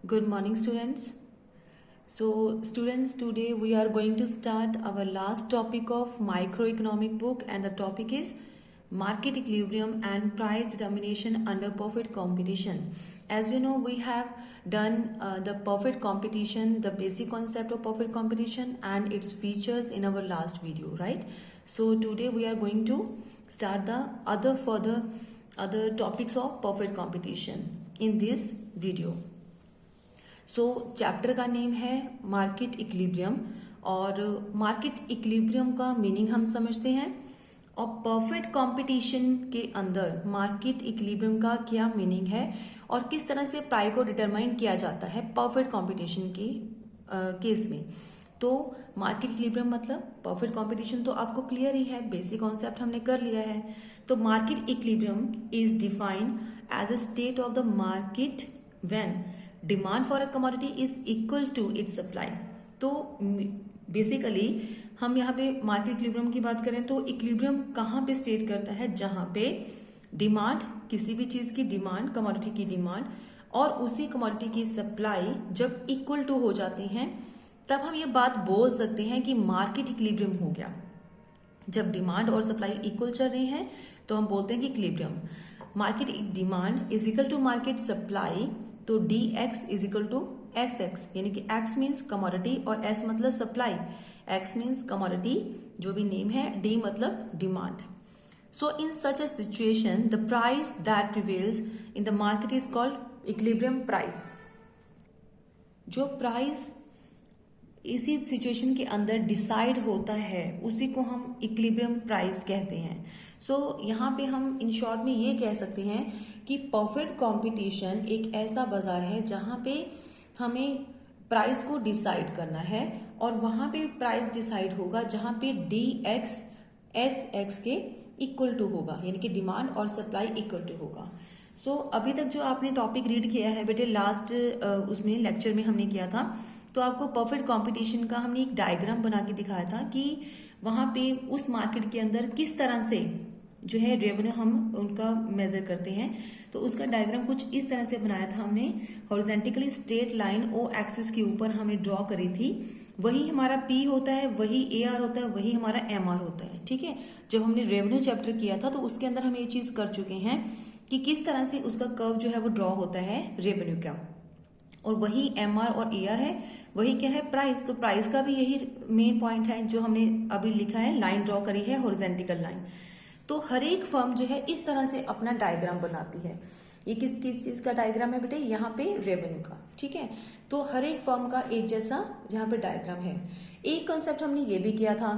Good morning, students. So, students, today we are going to start our last topic of microeconomic book, and the topic is market equilibrium and price determination under perfect competition. As you know, we have done the perfect competition, the basic concept of perfect competition and its features in our last video, right? So today we are going to start the other topics of perfect competition in this video. So chapter का name है market equilibrium, और market equilibrium का meaning हम समझते हैं, और perfect competition के अंदर मार्केट इक्विलिब्रियम का क्या मीनिंग है और किस तरह से प्राइस को डिटरमाइन किया जाता है परफेक्ट कंपटीशन के केस में। तो मार्केट इक्विलिब्रियम मतलब परफेक्ट कंपटीशन तो आपको क्लियर ही है, बेसिक कॉन्सेप्ट हमने कर लिया है। तो market equilibrium is defined as a state of the market when demand for a commodity is equal to its supply. तो बेसिकली हम यहाँ पे मार्केट इक्विलिब्रियम की बात करें तो इक्विलिब्रियम कहाँ पे स्टेट करता है, जहां पे डिमांड, किसी भी चीज की डिमांड, कमोडिटी की डिमांड और उसी कमोडिटी की सप्लाई जब इक्वल टू हो जाती हैं, तब हम ये बात बोल सकते हैं कि मार्केट इक्विलिब्रियम हो गया। जब डिमांड और सप्लाई इक्वल चल रही है तो हम बोलते हैं कि equilibrium. Market demand is equal to market supply, तो D X is equal to S X, यानी कि एक्स मीन्स कमोडिटी और एस मतलब सप्लाई। एक्स मीन्स कमोडिटी जो भी नेम है, डी मतलब demand. So in such a situation the price that prevails in the market is called equilibrium price. जो price इसी सिचुएशन के अंदर डिसाइड होता है उसी को हम इक्विलिब्रियम प्राइस कहते हैं। सो यहाँ पे हम इन शॉर्ट में ये कह सकते हैं कि परफेक्ट कंपटीशन एक ऐसा बाजार है जहाँ पे हमें प्राइस को डिसाइड करना है, और वहां पे प्राइस डिसाइड होगा जहां पे डी एक्स एस एक्स के इक्वल टू होगा, यानी कि डिमांड और सप्लाई इक्वल टू होगा। सो अभी तक जो आपने टॉपिक रीड किया है बेटे, लास्ट उसमें लेक्चर में हमने किया था, तो आपको परफेक्ट कंपटीशन का हमने एक डायग्राम बना के दिखाया था कि वहां पे उस मार्केट के अंदर किस तरह से जो है रेवेन्यू हम उनका मेजर करते हैं। तो उसका डायग्राम कुछ इस तरह से बनाया था हमने, हॉरिजॉन्टली स्ट्रेट लाइन ओ एक्सिस के ऊपर हमने ड्रॉ करी थी। वही हमारा पी होता है, वही ए आर होता है, वही हमारा एम आर होता है। ठीक है, जब हमने रेवेन्यू चैप्टर किया था तो उसके अंदर हम ये चीज कर चुके हैं कि किस तरह से उसका कर्व जो है वो ड्रॉ होता है रेवेन्यू का, और वही एम आर और ए आर है, वही क्या है प्राइस। तो प्राइस का भी यही मेन पॉइंट है जो हमने अभी लिखा है, लाइन ड्रॉ करी है हॉरिजॉन्टल लाइन। तो हर एक फर्म जो है इस तरह से अपना डायग्राम बनाती है। ये किस किस चीज का डायग्राम है बेटे, यहाँ पे रेवेन्यू का। ठीक है, तो हर एक फर्म का एक जैसा यहाँ पे डायग्राम है। एक कंसेप्ट हमने ये भी किया था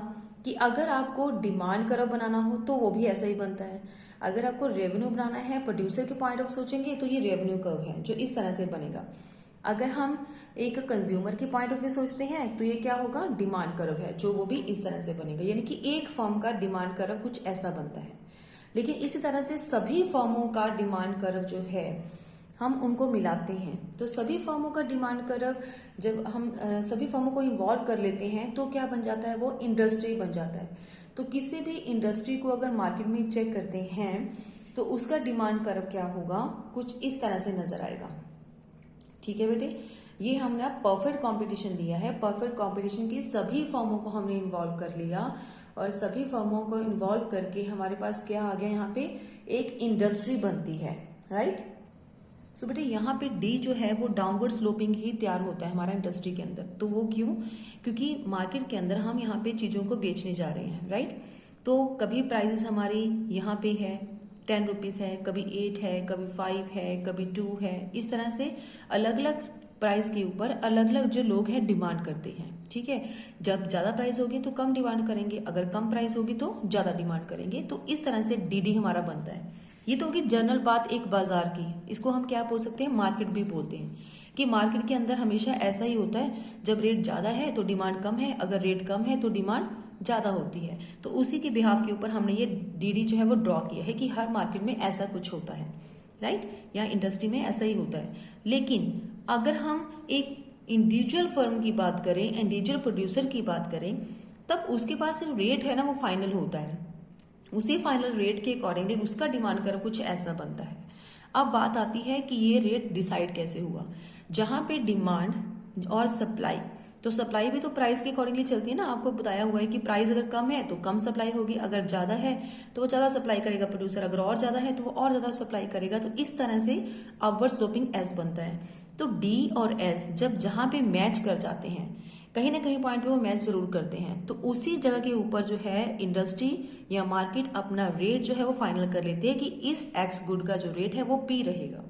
कि अगर आपको डिमांड कर्व बनाना हो तो वो भी ऐसा ही बनता है। अगर आपको रेवेन्यू बनाना है प्रोड्यूसर के पॉइंट ऑफ सोचेंगे तो ये रेवेन्यू कर्व है जो इस तरह से बनेगा। अगर हम एक कंज्यूमर के पॉइंट ऑफ व्यू सोचते हैं तो ये क्या होगा, डिमांड कर्व है जो वो भी इस तरह से बनेगा, यानी कि एक फर्म का डिमांड कर्व कुछ ऐसा बनता है। लेकिन इसी तरह से सभी फर्मों का डिमांड कर्व जो है हम उनको मिलाते हैं, तो सभी फर्मों का डिमांड कर्व जब हम सभी फर्मों को इन्वॉल्व कर लेते हैं तो क्या बन जाता है, वो इंडस्ट्री बन जाता है। तो किसी भी इंडस्ट्री को अगर मार्केट में चेक करते हैं तो उसका डिमांड कर्व क्या होगा, कुछ इस तरह से नजर आएगा। ठीक है बेटे, ये हमने परफेक्ट कंपटीशन लिया है। परफेक्ट कंपटीशन की सभी फर्मों को हमने इन्वॉल्व कर लिया, और सभी फर्मों को इन्वॉल्व करके हमारे पास क्या आ गया, यहाँ पे एक इंडस्ट्री बनती है, राइट। सो बेटे यहाँ पे डी जो है वो डाउनवर्ड स्लोपिंग ही तैयार होता है हमारा इंडस्ट्री के अंदर। तो वो क्यों, क्योंकि मार्केट के अंदर हम यहाँ पे चीजों को बेचने जा रहे हैं, राइट। तो कभी प्राइसेस हमारी यहाँ पे है 10 रुपीज है, कभी 8 है, कभी 5 है, कभी 2 है। इस तरह से अलग अलग प्राइस के ऊपर अलग अलग जो लोग हैं डिमांड करते हैं। ठीक है, जब ज्यादा प्राइस होगी तो कम डिमांड करेंगे, अगर कम प्राइस होगी तो ज्यादा डिमांड करेंगे। तो इस तरह से डीडी हमारा बनता है। ये तो होगी जनरल बात एक बाजार की। इसको हम क्या बोल सकते हैं, मार्केट भी बोलते हैं, कि मार्केट के अंदर हमेशा ऐसा ही होता है, जब रेट ज्यादा है तो डिमांड कम है, अगर रेट कम है तो डिमांड ज्यादा होती है। तो उसी के बिहाफ के ऊपर हमने ये डीडी जो है वो ड्रॉ किया है कि हर मार्केट में ऐसा कुछ होता है, राइट, या इंडस्ट्री में ऐसा ही होता है। लेकिन अगर हम एक इंडिविजुअल फर्म की बात करें, इंडिविजुअल प्रोड्यूसर की बात करें, तब उसके पास जो रेट है ना वो फाइनल होता है। उसी फाइनल रेट के अकॉर्डिंगली उसका डिमांड कर्व कुछ ऐसा बनता है। अब बात आती है कि ये रेट डिसाइड कैसे हुआ। जहां पे डिमांड और सप्लाई, तो सप्लाई भी तो प्राइस के अकॉर्डिंगली चलती है ना। आपको बताया हुआ है कि प्राइस अगर कम है तो कम सप्लाई होगी, अगर ज्यादा है तो वो ज्यादा सप्लाई करेगा प्रोड्यूसर, अगर और ज्यादा है तो वो और ज्यादा सप्लाई करेगा। तो इस तरह से अपवर्ड स्लोपिंग एस बनता है। तो डी और एस जब जहां पे मैच कर जाते हैं, कहीं ना कहीं पॉइंट पे वो मैच जरूर करते हैं, तो उसी जगह के ऊपर जो है इंडस्ट्री या मार्केट अपना रेट जो है वो फाइनल कर लेते हैं कि इस एक्स गुड का जो रेट है वो पी रहेगा।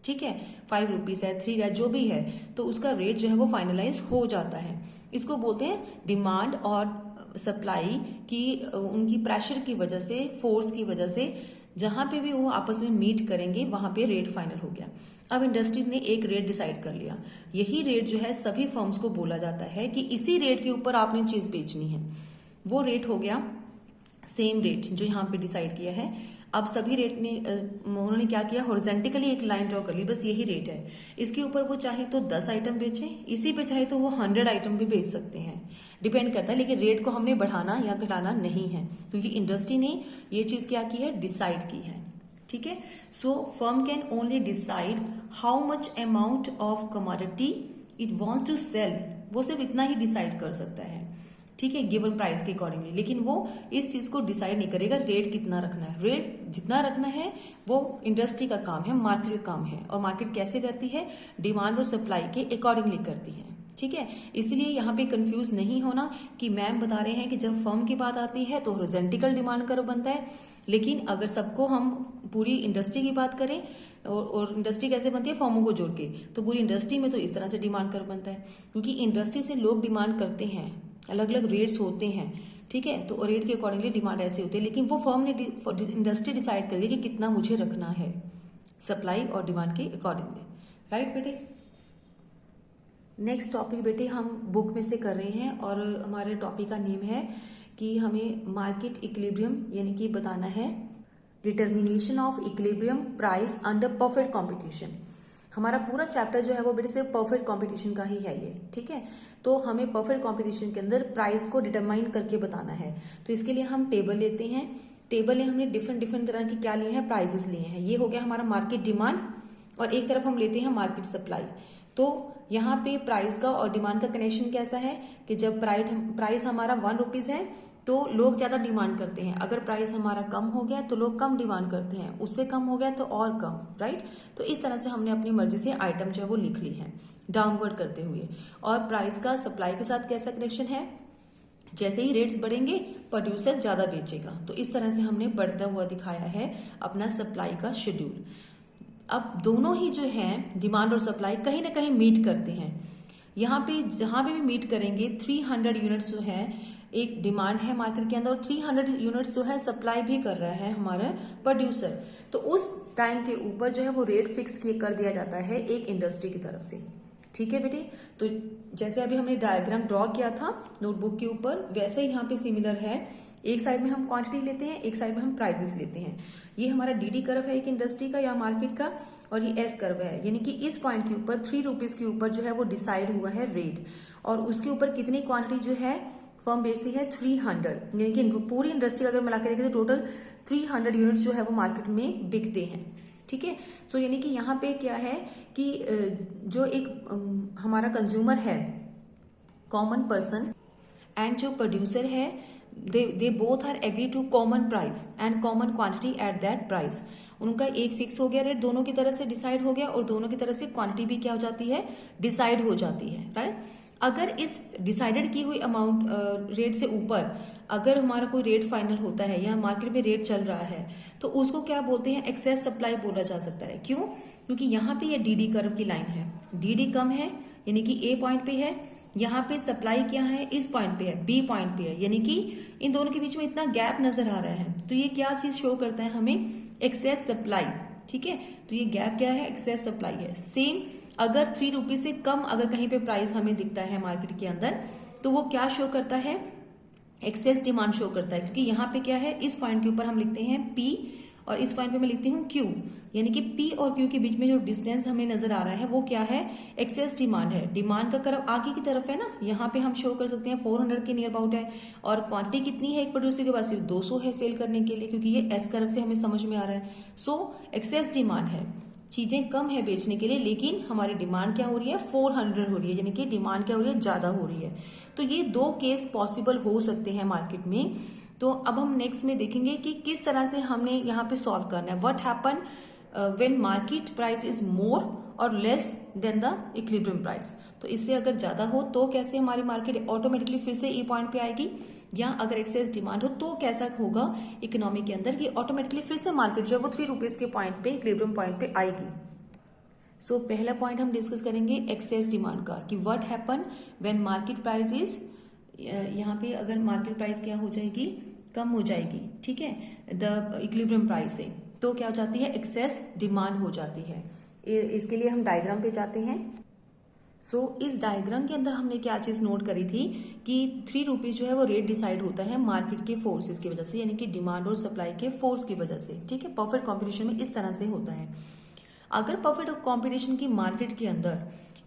ठीक है, 5 रुपीज है, 3 है, जो भी है, तो उसका रेट जो है वो फाइनलाइज हो जाता है। इसको बोलते हैं डिमांड और सप्लाई की उनकी प्रेशर की वजह से, फोर्स की वजह से जहां पे भी वो आपस में मीट करेंगे वहां पे रेट फाइनल हो गया। अब इंडस्ट्री ने एक रेट डिसाइड कर लिया, यही रेट जो है सभी फर्म्स को बोला जाता है कि इसी रेट के ऊपर आपने चीज बेचनी है। वो रेट हो गया सेम रेट जो यहाँ पे डिसाइड किया है। अब सभी रेट में उन्होंने क्या किया, हॉरिजेंटली एक लाइन ड्रॉ कर ली, बस यही रेट है। इसके ऊपर वो चाहे तो 10 आइटम बेचे, इसी पे चाहे तो वो 100 आइटम भी बेच सकते हैं, डिपेंड करता है। लेकिन रेट को हमने बढ़ाना या घटाना नहीं है, क्योंकि इंडस्ट्री ने ये चीज क्या की है, डिसाइड की है। ठीक है, so firm can only decide how much amount of commodity it wants to sell, वो सिर्फ इतना ही डिसाइड कर सकता है, ठीक है, गिवन प्राइस के अकॉर्डिंगली। लेकिन वो इस चीज को डिसाइड नहीं करेगा रेट कितना रखना है। रेट जितना रखना है वो इंडस्ट्री का काम है, मार्केट का काम है। और मार्केट कैसे करती है, डिमांड और सप्लाई के अकॉर्डिंगली करती है। ठीक है, इसलिए यहाँ पे कंफ्यूज नहीं होना कि मैम बता रहे हैं कि जब फर्म की बात आती है तो हॉरिजॉन्टल डिमांड कर्व बनता है, लेकिन अगर सबको हम पूरी इंडस्ट्री की बात करें और इंडस्ट्री कैसे बनती है, फर्मों को जोड़ के, तो पूरी इंडस्ट्री में तो इस तरह से डिमांड कर्व बनता है। क्योंकि इंडस्ट्री से लोग डिमांड करते हैं, अलग अलग रेट्स होते हैं, ठीक है, तो रेट के अकॉर्डिंगली डिमांड ऐसे होती है। लेकिन वो फर्म ने इंडस्ट्री डिसाइड करी कि कितना मुझे रखना है सप्लाई और डिमांड के अकॉर्डिंगली। राइट बेटे, नेक्स्ट टॉपिक बेटे हम बुक में से कर रहे हैं और हमारे टॉपिक का नेम है कि हमें मार्केट इक्विलिब्रियम यानी कि बताना है determination of equilibrium price under perfect competition. हमारा पूरा चैप्टर जो है वो बेटे सिर्फ परफेक्ट कंपटीशन का ही है ये। ठीक है, तो हमें परफेक्ट कंपटीशन के अंदर प्राइस को डिटरमाइन करके बताना है। तो इसके लिए हम टेबल लेते हैं। टेबल में हमने डिफरेंट डिफरेंट तरह की क्या लिए हैं, प्राइसेस लिए हैं। ये हो गया हमारा मार्केट डिमांड और एक तरफ हम लेते हैं मार्केट सप्लाई। तो यहाँ पे प्राइस का और डिमांड का कनेक्शन कैसा है कि जब प्राइस हमारा 1 रुपीज है तो लोग ज्यादा डिमांड करते हैं, अगर प्राइस हमारा कम हो गया तो लोग कम डिमांड करते हैं, उससे कम हो गया तो और कम। राइट, तो इस तरह से हमने अपनी मर्जी से आइटम जो है वो लिख ली है डाउनवर्ड करते हुए। और प्राइस का सप्लाई के साथ कैसा कनेक्शन है, जैसे ही रेट्स बढ़ेंगे प्रोड्यूसर ज्यादा बेचेगा। तो इस तरह से हमने बढ़ता हुआ दिखाया है अपना सप्लाई का शेड्यूल। अब दोनों ही जो है डिमांड और सप्लाई कहीं ना कहीं मीट करते हैं। यहाँ पे जहां पे भी मीट करेंगे 300 यूनिट्स जो है एक डिमांड है मार्केट के अंदर और 300 यूनिट्स जो है सप्लाई भी कर रहा है हमारा प्रोड्यूसर। तो उस टाइम के ऊपर जो है वो रेट फिक्स कर दिया जाता है एक इंडस्ट्री की तरफ से। ठीक है बेटे, तो जैसे अभी हमने डायग्राम ड्रॉ किया था नोटबुक के ऊपर, वैसे ही यहाँ पे सिमिलर है। एक साइड में हम क्वांटिटी लेते हैं, एक साइड में हम प्राइसेस लेते हैं। ये हमारा डीडी कर्व है एक इंडस्ट्री का या मार्केट का, और ये एस कर्व है, यानी कि इस पॉइंट के ऊपर 3 रुपीज के ऊपर जो है वो डिसाइड हुआ है रेट, और उसके ऊपर कितनी क्वांटिटी जो है फर्म बेचती है 300, यानी कि पूरी इंडस्ट्री अगर मिला के देखें तो टोटल 300 यूनिट्स जो है वो मार्केट में बिकते हैं। ठीक है, सो यानी कि यहाँ पे क्या है कि जो एक हमारा कंज्यूमर है, कॉमन पर्सन, एंड जो प्रोड्यूसर है, they both are agree to common price and common quantity at that price. उनका एक फिक्स हो गया रेट, दोनों की तरफ से डिसाइड हो गया, और दोनों की तरफ से क्वांटिटी भी क्या हो जाती है, डिसाइड हो जाती है। राइट, अगर इस डिसाइडेड की हुई अमाउंट रेट से ऊपर अगर हमारा कोई रेट फाइनल होता है या मार्केट में रेट चल रहा है तो उसको क्या बोलते हैं, एक्सेस सप्लाई बोला जा सकता है। क्यों, क्योंकि यहाँ पे ये डीडी कर्व की लाइन है, डीडी कम है यानी कि ए पॉइंट पे है, यहाँ पे सप्लाई क्या है, इस पॉइंट पे है, बी पॉइंट पे है, यानी कि इन दोनों के बीच में इतना गैप नजर आ रहा है। तो ये क्या चीज शो करता है हमें, एक्सेस सप्लाई। ठीक है, तो ये गैप क्या है, एक्सेस सप्लाई है। सेम अगर 3 रुपीज से कम अगर कहीं पे प्राइस हमें दिखता है मार्केट के अंदर तो वो क्या शो करता है, एक्सेस डिमांड शो करता है। क्योंकि यहाँ पे क्या है, इस पॉइंट के ऊपर हम लिखते हैं P और इस पॉइंट पे मैं लिखती हूँ Q, यानी कि P और Q के बीच में जो डिस्टेंस हमें नजर आ रहा है वो क्या है, एक्सेस डिमांड है। डिमांड का कर्व आगे की तरफ है ना, यहाँ पे हम शो कर सकते हैं 400 के नियर अबाउट है, और क्वांटिटी कितनी है एक प्रोड्यूसर के पास, सिर्फ 200 है सेल करने के लिए, क्योंकि ये एस कर्व से हमें समझ में आ रहा है। सो एक्सेस डिमांड है, चीजें कम है बेचने के लिए, लेकिन हमारी डिमांड क्या हो रही है, 400 हो रही है, यानी कि डिमांड क्या हो रही है, ज्यादा हो रही है। तो ये दो केस पॉसिबल हो सकते हैं मार्केट में। तो अब हम नेक्स्ट में देखेंगे कि किस तरह से हमने यहाँ पे सॉल्व करना है। What happen when market price is more और less than the equilibrium price. तो इससे अगर ज्यादा हो तो कैसे हमारी मार्केट ऑटोमेटिकली फिर से ई पॉइंट पे आएगी, या अगर एक्सेस डिमांड हो तो कैसा होगा इकोनॉमी के अंदर कि ऑटोमेटिकली फिर से मार्केट जो है वो 3 रुपीज के पॉइंट पे, इक्विलिब्रियम पॉइंट पे आएगी। सो पहला पॉइंट हम डिस्कस करेंगे एक्सेस डिमांड का, कि what happen when market price is, यहाँ पे अगर मार्केट प्राइस क्या हो जाएगी, कम हो जाएगी, ठीक है, द इक्विलिब्रियम प्राइस से, तो क्या हो जाती है, एक्सेस डिमांड हो जाती है। इसके लिए हम डायग्राम पे जाते हैं। इस डायग्राम के अंदर हमने क्या चीज नोट करी थी कि 3 रुपीज जो है वो रेट डिसाइड होता है मार्केट के फोर्सेस की वजह से, यानी कि डिमांड और सप्लाई के फोर्स की वजह से, ठीक है। परफेक्ट कॉम्पिटिशन में इस तरह से होता है। अगर परफेक्ट कॉम्पिटिशन की मार्केट के अंदर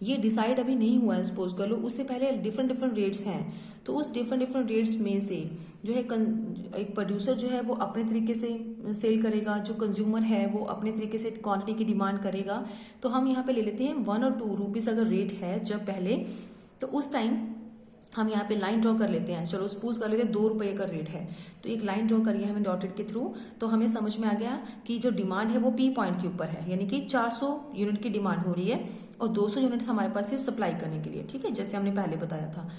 ये डिसाइड अभी नहीं हुआ है, सपोज कर लो, उससे पहले डिफरेंट रेट्स हैं, तो उस डिफरेंट रेट्स में से जो है एक प्रोड्यूसर जो है वो अपने तरीके से सेल करेगा, जो कंज्यूमर है वो अपने तरीके से क्वांटिटी की डिमांड करेगा। तो हम यहाँ पे ले लेते हैं 1 और 2 रुपीज अगर रेट है जब पहले, तो उस टाइम हम यहाँ पे लाइन ड्रॉ कर लेते हैं। चलो सपोज कर लेते हैं 2 रुपए का रेट है, तो एक लाइन ड्रॉ करिए हमें डॉटेड के थ्रू, तो हमें समझ में आ गया कि जो डिमांड है वो पी पॉइंट के ऊपर है, यानी कि 400 यूनिट की डिमांड हो रही है और 200 यूनिट हमारे पास है सप्लाई करने के लिए, ठीक है, जैसे हमने पहले बताया था।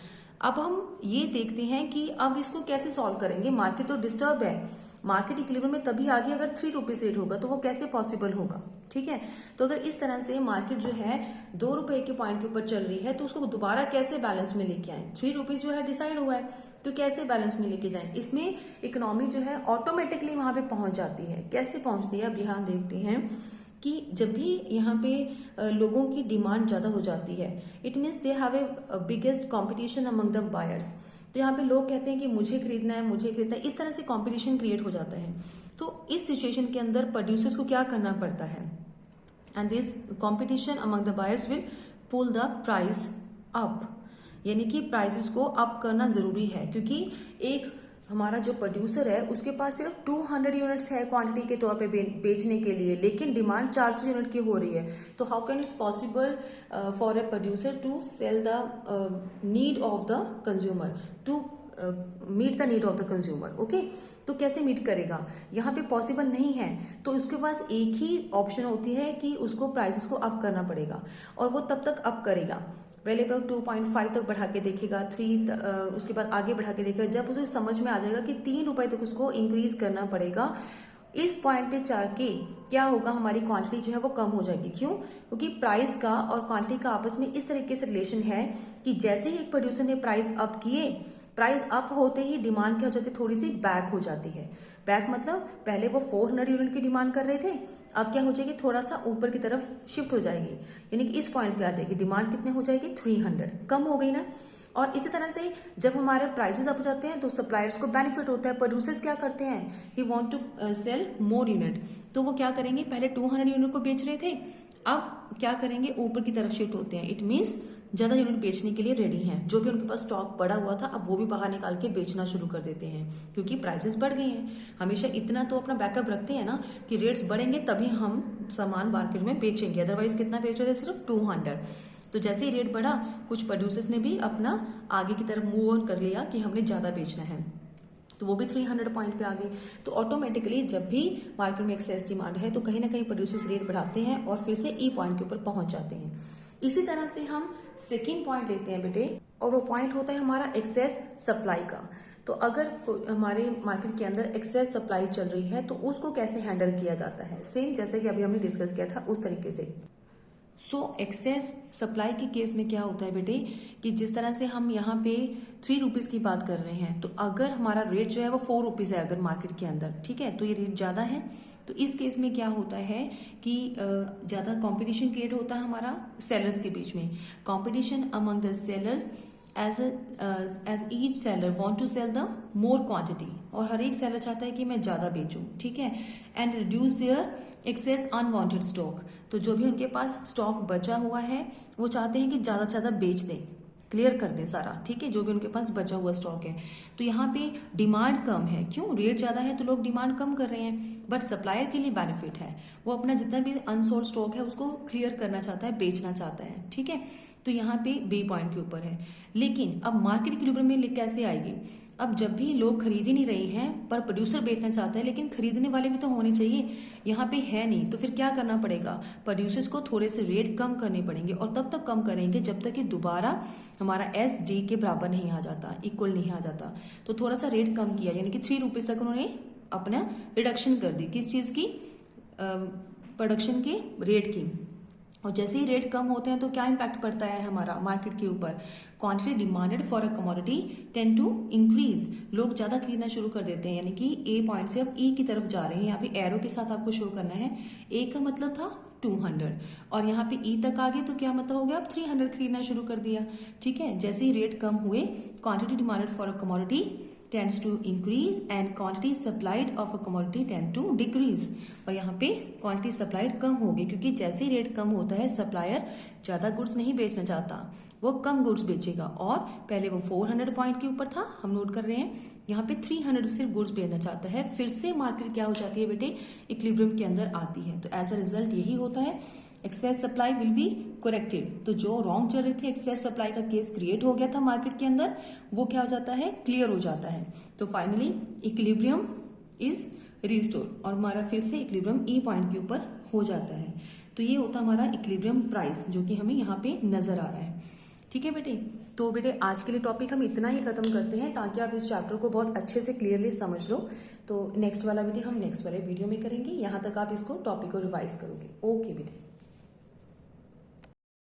अब हम ये देखते हैं कि अब इसको कैसे सॉल्व करेंगे। मार्केट तो डिस्टर्ब है, मार्केट इक्विलिब्रियम में तभी आगे अगर 3 रुपीज रेट होगा, तो वो कैसे पॉसिबल होगा, ठीक है। तो अगर इस तरह से मार्केट जो है 2 रुपए के पॉइंट के ऊपर चल रही है, तो उसको दोबारा कैसे बैलेंस में लेके आए। 3 रुपीज जो है डिसाइड हुआ है, तो कैसे बैलेंस में लेके जाए। इसमें इकोनॉमी जो है ऑटोमेटिकली वहां पे पहुंच जाती है। कैसे पहुंचती है, अब यहाँ देखते हैं कि जब भी यहाँ पे लोगों की डिमांड ज्यादा हो जाती है, it means they have a biggest competition among the buyers. तो यहाँ पे लोग कहते हैं कि मुझे खरीदना है, मुझे खरीदना है, इस तरह से कंपटीशन क्रिएट हो जाता है। तो इस सिचुएशन के अंदर प्रोड्यूसर्स को क्या करना पड़ता है, and this competition among the buyers will pull the price up, यानी कि प्राइसेस को अप करना जरूरी है, क्योंकि एक हमारा जो प्रोड्यूसर है उसके पास सिर्फ 200 यूनिट्स है क्वांटिटी के तौर पे बेचने के लिए, लेकिन डिमांड 400 यूनिट की हो रही है। तो how can it's possible for a producer to sell the need of the consumer, to meet the need of the consumer, okay. तो कैसे मीट करेगा, यहाँ पे पॉसिबल नहीं है। तो उसके पास एक ही ऑप्शन होती है कि उसको प्राइसेस को अप करना पड़ेगा, और वो तब तक अप करेगा, पहले पर 2.5 तक बढ़ा के देखेगा, 3 उसके बाद आगे बढ़ा के देखेगा, जब उसे समझ में आ जाएगा कि 3 रुपए तक उसको इंक्रीज करना पड़ेगा। इस पॉइंट पे जाके क्या होगा, हमारी क्वांटिटी जो है वो कम हो जाएगी। क्यों, क्योंकि प्राइस का और क्वांटिटी का आपस में इस तरीके से रिलेशन है कि जैसे ही एक प्रोड्यूसर ने प्राइस अप किए, प्राइस अप होते ही डिमांड क्या हो जाती है, थोड़ी सी बैक हो जाती है। बैक मतलब पहले वो 400 यूनिट की डिमांड कर रहे थे, अब क्या हो जाएगी, थोड़ा सा ऊपर की तरफ शिफ्ट हो जाएगी, यानी कि इस पॉइंट पे आ जाएगी। डिमांड कितने हो जाएगी, 300, कम हो गई ना। और इसी तरह से जब हमारे प्राइसेस अप हो जाते हैं तो सप्लायर्स को बेनिफिट होता है। प्रोड्यूसर्स क्या करते हैं, he want to sell more unit, तो वो क्या करेंगे, पहले 200 यूनिट को बेच रहे थे, अब क्या करेंगे, ऊपर की तरफ शिफ्ट होते हैं। इट मीन्स ज्यादा यूनिट बेचने के लिए रेडी हैं। जो भी उनके पास स्टॉक पड़ा हुआ था, अब वो भी बाहर निकाल के बेचना शुरू कर देते हैं, क्योंकि प्राइसेस बढ़ गई हैं। हमेशा इतना तो अपना बैकअप रखते हैं ना कि रेट्स बढ़ेंगे तभी हम सामान मार्केट में बेचेंगे, अदरवाइज कितना बेच रहे थे, सिर्फ 200। तो जैसे ही रेट बढ़ा, कुछ प्रोड्यूसर्स ने भी अपना आगे की तरफ मूव ऑन कर लिया कि हमने ज्यादा बेचना है, तो वो भी 300 पॉइंट पे आ गए। तो ऑटोमेटिकली जब भी मार्केट में एक्सेस डिमांड है, तो कहीं ना कहीं प्रोड्यूसर्स रेट बढ़ाते हैं और फिर से ई पॉइंट के ऊपर पहुंच जाते हैं। इसी तरह से हम सेकेंड पॉइंट लेते हैं बेटे, और वो पॉइंट होता है हमारा एक्सेस सप्लाई का। तो अगर हमारे मार्केट के अंदर एक्सेस सप्लाई चल रही है, तो उसको कैसे हैंडल किया जाता है, सेम जैसे कि अभी हमने डिस्कस किया था उस तरीके से। एक्सेस सप्लाई के केस में क्या होता है बेटे, कि जिस तरह से हम यहाँ पे 3 रुपीज की बात कर रहे हैं, तो अगर हमारा रेट जो है वो 4 रुपीज है अगर मार्केट के अंदर, ठीक है, तो ये रेट ज्यादा है। तो इस केस में क्या होता है कि ज्यादा कंपटीशन क्रिएट होता है हमारा सेलर्स के बीच में, competition among the sellers as each seller want to sell the more quantity, और हर एक सेलर चाहता है कि मैं ज्यादा बेचूं, ठीक है, and reduce their excess unwanted stock. तो जो भी उनके पास स्टॉक बचा हुआ है, वो चाहते हैं कि ज्यादा से ज्यादा बेच दें, क्लियर कर दें सारा, ठीक है, जो भी उनके पास बचा हुआ स्टॉक है। तो यहाँ पे डिमांड कम है, क्यों, रेट ज्यादा है तो लोग डिमांड कम कर रहे हैं, बट सप्लायर के लिए बेनिफिट है, वो अपना जितना भी अनसोल्ड स्टॉक है उसको क्लियर करना चाहता है, बेचना चाहता है, ठीक है। तो यहाँ पे बी पॉइंट के ऊपर है। लेकिन अब मार्केट इक्विलिब्रियम में कैसे आएगी, अब जब भी लोग खरीद ही नहीं रहे हैं पर प्रोड्यूसर बेचना चाहता है, लेकिन खरीदने वाले भी तो होने चाहिए, यहाँ पे है नहीं, तो फिर क्या करना पड़ेगा, प्रोड्यूसर्स को थोड़े से रेट कम करने पड़ेंगे, और तब तक कम करेंगे जब तक कि दोबारा हमारा एस डी के बराबर नहीं आ जाता, इक्वल नहीं आ जाता। तो थोड़ा सा रेट कम किया, यानी कि 3 रुपीज तक उन्होंने अपना रिडक्शन कर दी, किस चीज की, प्रोडक्शन के रेट की। और जैसे ही रेट कम होते हैं तो क्या इम्पैक्ट पड़ता है हमारा मार्केट के ऊपर, quantity demanded for a commodity tend to increase, लोग ज्यादा खरीदना शुरू कर देते हैं, यानी कि ए पॉइंट से अब ई की तरफ जा रहे हैं। यहाँ पे एरो के साथ आपको शो करना है, ए का मतलब था 200 और यहाँ पे ई तक आ गए तो क्या मतलब हो गया, अब 300 खरीदना शुरू कर दिया, ठीक है। जैसे ही रेट कम हुए, quantity demanded for a commodity tends to increase and quantity supplied of a commodity tend to decrease। और यहाँ पे quantity supplied कम होगी, क्योंकि जैसे ही रेट कम होता है सप्लायर ज्यादा गुड्स नहीं बेचना चाहता, वो कम गुड्स बेचेगा। और पहले वो 400 पॉइंट के ऊपर था, हम नोट कर रहे हैं, यहाँ पे 300 सिर्फ गुड्स बेचना चाहता है, फिर से मार्केट क्या हो जाती है बेटे, इक्विलिब्रियम के अंदर आती है। तो एज अ रिजल्ट यही होता है, excess supply will be corrected. तो जो रॉन्ग चल रहे थे, एक्सेस सप्लाई का केस क्रिएट हो गया था मार्केट के अंदर, वो क्या हो जाता है, क्लियर हो जाता है। तो फाइनली इक्विलिब्रियम इज रिस्टोर और हमारा फिर से इक्विलिब्रियम ई पॉइंट के ऊपर हो जाता है। तो ये होता है हमारा इक्विलिब्रियम प्राइस, जो कि हमें यहाँ पे नजर आ रहा है, ठीक है बेटे। तो बेटे आज के लिए टॉपिक हम इतना ही खत्म करते हैं, ताकि आप इस चैप्टर को बहुत अच्छे से क्लियरली समझ लो। तो नेक्स्ट वाला बेटे हम नेक्स्ट वाले वीडियो में करेंगे, यहाँ तक आप इसको टॉपिक को रिवाइज करोगे। ओके बेटे।